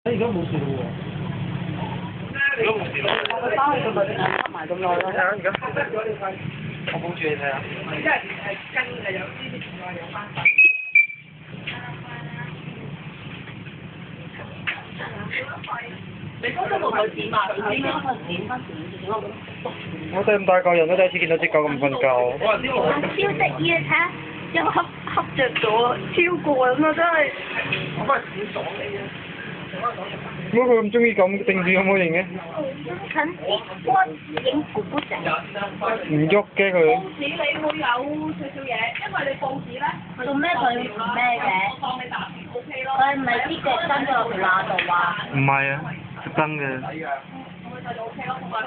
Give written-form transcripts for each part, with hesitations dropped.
而家冇事咯喎。而家冇事咯。佢翻去佢咪執埋咁耐咯。睇下而家。我抱住你睇下。因為跟係有啲仲有翻份。你嗰個冇佢點啊？佢點樣去點翻點啊？我哋咁大個人都第一次見到隻狗咁瞓覺。超得意啊！睇下，又恰着咗，超過咁啊！真係。我翻去點爽你啊！點解佢咁中意咁定住咁嘅型嘅？近我影咕咕聲。唔喐嘅佢。報紙你會有少少嘢，因為你報紙咧。做咩佢唔咩嘅？我當你打字 OK 咯。佢唔係啲腳伸咗落條罅度啊？唔係啊，特登嘅。我咪就 OK 咯，同埋佢，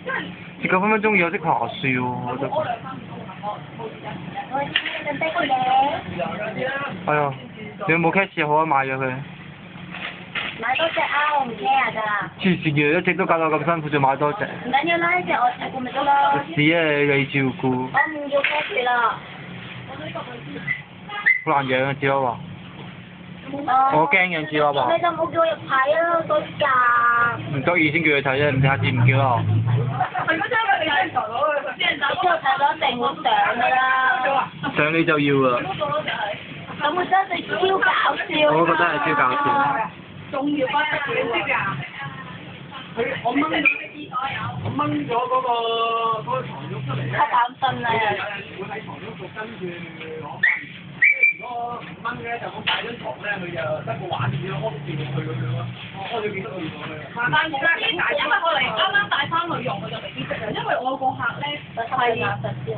因為。隻狗分分鐘有識爬樹喎，我覺得。我準備個嘢。係啊，你有冇 cash 好啊？買咗佢。買多隻啊！我唔 care 㗎。黐線嘅，一隻都搞到咁辛苦，仲買多隻。唔緊要啦，呢隻我照顧咪得咯。屎啊！你照顧。我唔要 cash 啦。好難養啊！只可話。我驚養只可話。你就冇叫我入睇啊！多㗎。唔得意先叫佢睇啫，唔下次唔叫啊。係嗰張佢哋睇到嘅，啲人打波睇到一定會上㗎啦。上你就要啊。咁我真係超搞笑。我覺得係超搞笑。仲要不得了啊！我掹咗嗰個床褥出嚟咧。黑眼瞓啊！會喺床褥度跟住攞翻。如果唔掹咧，就咁大張床咧，佢就得個玩字咯，屙住落去咁樣咯。屙咗幾多個月落去啊？但係因為我嚟啱啱帶翻去用，我就未必識啊。因為我個客咧係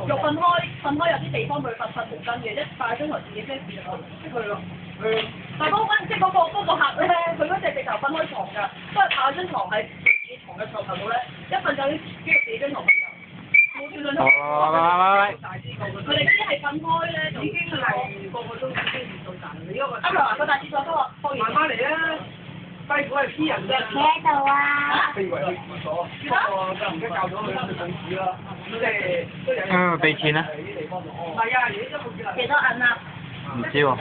肉瞓開有啲地方佢瞓毛巾嘅，一帶張床自己 fix 就識佢咯。但係即係嗰個客咧，佢嗰隻直頭分開床㗎，都係靠張床喺自己床嘅床頭度咧，一瞓就啲自己張床瞓覺，冇轉兩張床。佢哋啲係分開咧，就已經係個個都已經唔到賺。你嗰個啱個大廁所都話慢慢嚟啦，低估係 P 人啫。企喺度啊！佢以為去廁所，不過就唔記得教咗佢去報紙啦。即係都有。俾錢啊？係啊，而家都冇錢啦。幾多銀啊？唔知喎。